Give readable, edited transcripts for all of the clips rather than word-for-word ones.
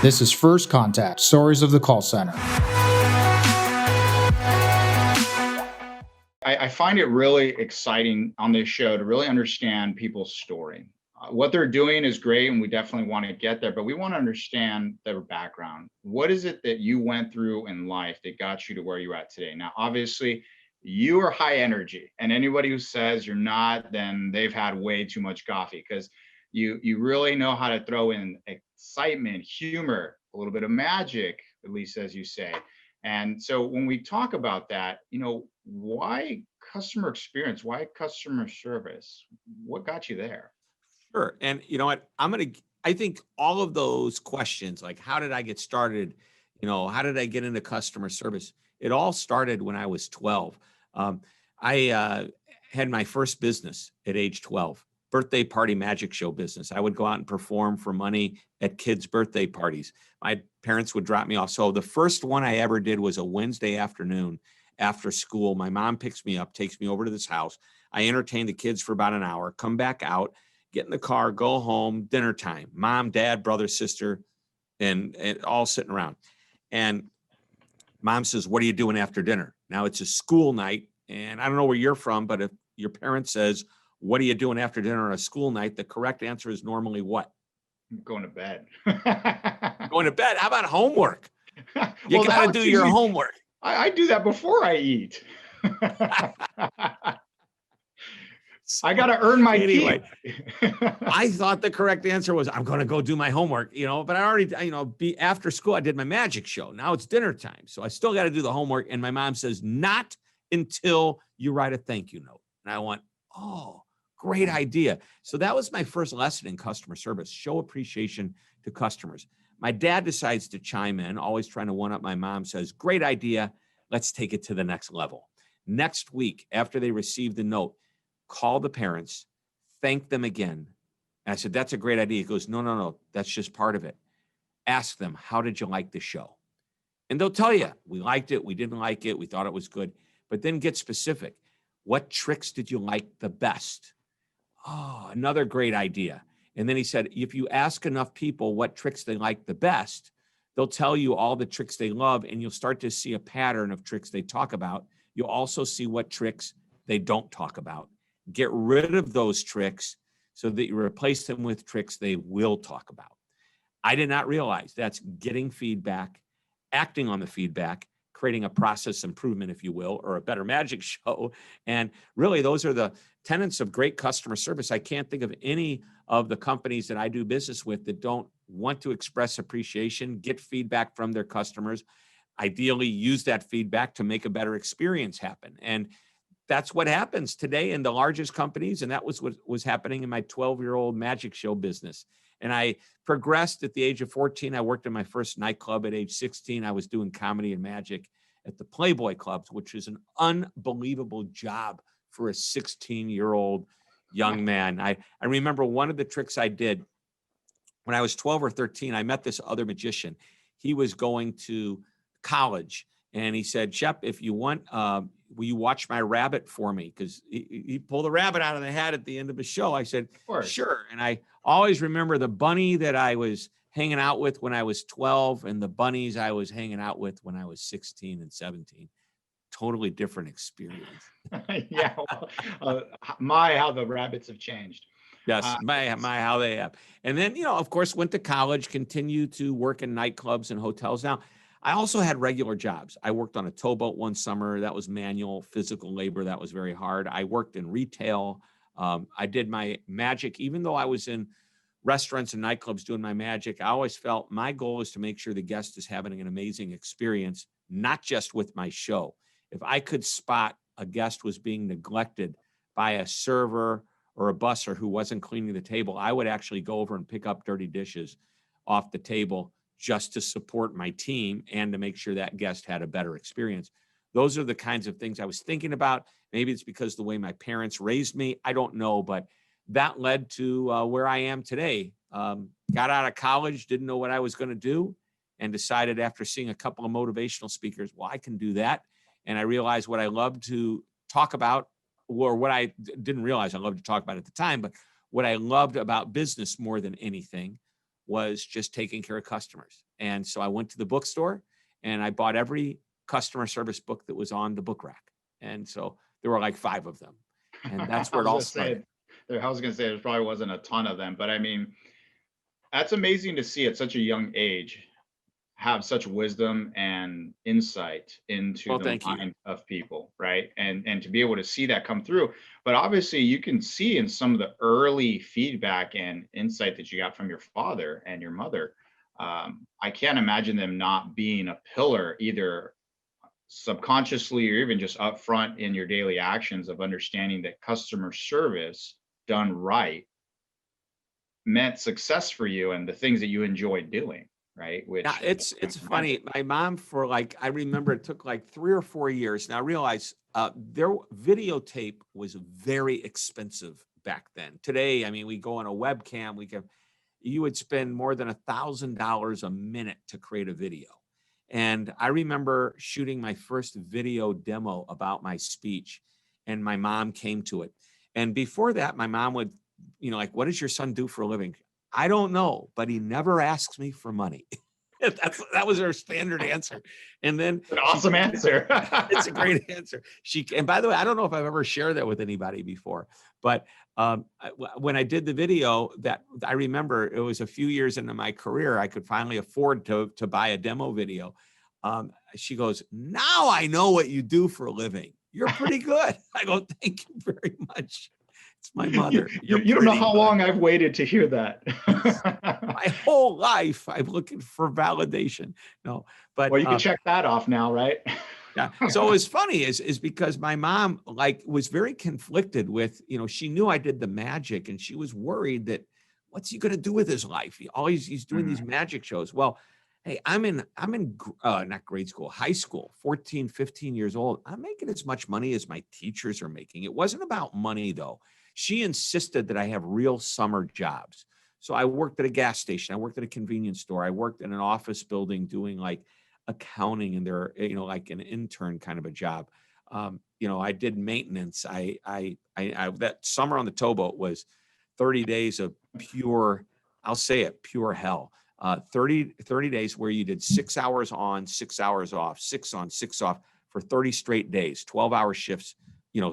This is First Contact, Stories of the Call Center. I find it really exciting on this show to really understand people's story. What they're doing is great, and we definitely want to get there, but we want to understand their background. What is it that you went through in life that got you to where you're at today? Now, obviously, you are high energy, and anybody who says you're not, then they've had way too much coffee, because you really know how to throw in excitement, humor, a little bit of magic, at least as you say. And so when we talk about that, why customer experience? Why customer service? What got you there? Sure. And you know what? I think all of those questions, like how did I get started? How did I get into customer service? It all started when I was 12. I had my first business at age 12, birthday party magic show business. I would go out and perform for money at kids' birthday parties. My parents would drop me off. So the first one I ever did was a Wednesday afternoon after school. My mom picks me up, takes me over to this house. I entertain the kids for about an hour, come back out, get in the car, go home, dinner time. Mom, dad, brother, sister, and all sitting around. And mom says, "What are you doing after dinner?" Now it's a school night, and I don't know where you're from, but if your parent says, "What are you doing after dinner on a school night?" the correct answer is normally what? Going to bed. Going to bed. How about homework? You Well, got to do your homework. I do that before I eat. I got to earn my keep. I thought the correct answer was, I'm going to go do my homework, but I already, after school, I did my magic show. Now it's dinner time. So I still got to do the homework. And my mom says, not until you write a thank you note. And I went, oh, great idea. So that was my first lesson in customer service, show appreciation to customers. My dad decides to chime in, always trying to one up my mom, says, great idea. Let's take it to the next level. Next week, after they receive the note, call the parents, thank them again. And I said, that's a great idea. He goes, no, that's just part of it. Ask them, how did you like the show? And they'll tell you, we liked it, we didn't like it, we thought it was good. But then get specific. What tricks did you like the best? Oh, another great idea. And then he said, if you ask enough people what tricks they like the best, they'll tell you all the tricks they love, and you'll start to see a pattern of tricks they talk about. You'll also see what tricks they don't talk about. Get rid of those tricks so that you replace them with tricks they will talk about. I did not realize that's getting feedback, acting on the feedback, creating a process improvement, if you will, or a better magic show. And really, those are the tenets of great customer service. I can't think of any of the companies that I do business with that don't want to express appreciation, get feedback from their customers, ideally use that feedback to make a better experience happen. And that's what happens today in the largest companies. And that was what was happening in my 12-year-old magic show business. And I progressed at the age of 14. I worked in my first nightclub at age 16. I was doing comedy and magic at the Playboy Clubs, which is an unbelievable job for a 16-year-old young man. I remember one of the tricks I did when I was 12 or 13. I met this other magician. He was going to college. And he said, Shep, if you want, will you watch my rabbit for me? Because he pulled a rabbit out of the hat at the end of the show. I said, sure. And I always remember the bunny that I was hanging out with when I was 12 and the bunnies I was hanging out with when I was 16 and 17. Totally different experience. Yeah. Well, how the rabbits have changed. Yes, how they have. And then, of course, went to college, continued to work in nightclubs and hotels. Now, I also had regular jobs. I worked on a towboat one summer. That was manual, physical labor. That was very hard. I worked in retail. I did my magic. Even though I was in restaurants and nightclubs doing my magic, I always felt my goal is to make sure the guest is having an amazing experience, not just with my show. If I could spot a guest was being neglected by a server or a busser who wasn't cleaning the table, I would actually go over and pick up dirty dishes off the table just to support my team and to make sure that guest had a better experience. Those are the kinds of things I was thinking about. Maybe it's because the way my parents raised me. I don't know, but that led to where I am today. Got out of college, didn't know what I was going to do, and decided after seeing a couple of motivational speakers, well, I can do that. And I realized what I love to talk about, or what I didn't realize I loved to talk about at the time, but what I loved about business more than anything was just taking care of customers. And so I went to the bookstore and I bought every customer service book that was on the book rack. And so there were like 5 of them. And that's where it all started. I was going to say there probably wasn't a ton of them, but I mean, that's amazing to see at such a young age have such wisdom and insight into the mind of people, right? And to be able to see that come through. But obviously you can see in some of the early feedback and insight that you got from your father and your mother, I can't imagine them not being a pillar either subconsciously or even just upfront in your daily actions of understanding that customer service done right meant success for you and the things that you enjoyed doing. Right. Which yeah, it's funny. My mom, for like, I remember it took like 3 or 4 years. Now I realize their videotape was very expensive back then. Today, I mean, we go on a webcam, you would spend more than $1,000 a minute to create a video. And I remember shooting my first video demo about my speech, and my mom came to it. And before that, my mom would, like, what does your son do for a living? I don't know, but he never asks me for money. That was her standard answer. And then an awesome answer. It's a great answer. And by the way, I don't know if I've ever shared that with anybody before, but when I did the video, that I remember it was a few years into my career, I could finally afford to buy a demo video. She goes, now I know what you do for a living. You're pretty good. I go, thank you very much. It's my mother. You don't know how long I've waited to hear that. My whole life, I'm looking for validation. No, but well, you can check that off now, right? Yeah. So it was funny is because my mom was very conflicted with, she knew I did the magic, and she was worried that what's he going to do with his life? He's doing these magic shows. Well, hey, I'm in not grade school, high school, 14, 15 years old. I'm making as much money as my teachers are making. It wasn't about money though. She insisted that I have real summer jobs. So I worked at a gas station. I worked at a convenience store. I worked in an office building doing like accounting and there, like an intern kind of a job. I did maintenance. I that summer on the towboat was 30 days of pure, I'll say it, pure hell. 30 days where you did 6 hours on, 6 hours off, 6 on, 6 off for 30 straight days, 12-hour shifts,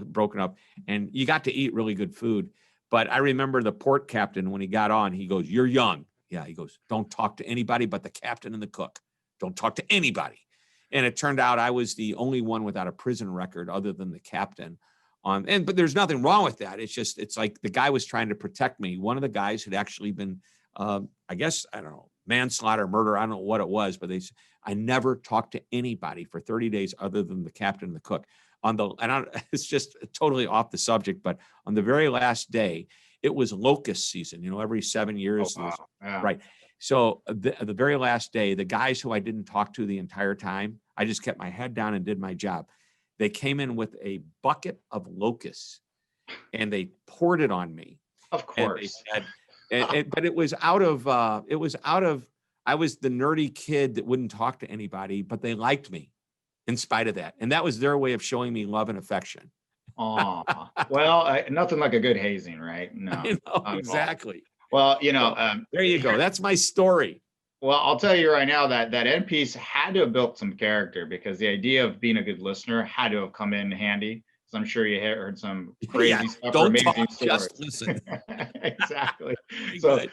broken up, and you got to eat really good food. But I remember the port captain, when he got on, he goes, "You're young." Yeah. He goes, "Don't talk to anybody but the captain and the cook. Don't talk to anybody." And it turned out I was the only one without a prison record other than the captain. But there's nothing wrong with that. It's like the guy was trying to protect me. One of the guys had actually been, I don't know, manslaughter, murder. I don't know what it was, but I never talked to anybody for 30 days other than the captain and the cook. It's just totally off the subject, but on the very last day, it was locust season, every 7 years. Oh, wow. Yeah. Right. So the very last day, the guys who I didn't talk to the entire time, I just kept my head down and did my job. They came in with a bucket of locusts and they poured it on me. Of course. But it was out of, I was the nerdy kid that wouldn't talk to anybody, but they liked me in spite of that. And that was their way of showing me love and affection. Oh, well, nothing like a good hazing, right? No, exactly. Well, there you go. That's my story. Well, I'll tell you right now that end piece had to have built some character, because the idea of being a good listener had to have come in handy. So I'm sure you heard some crazy stuff. Don't amazing talk, stories. just listen. Exactly. So.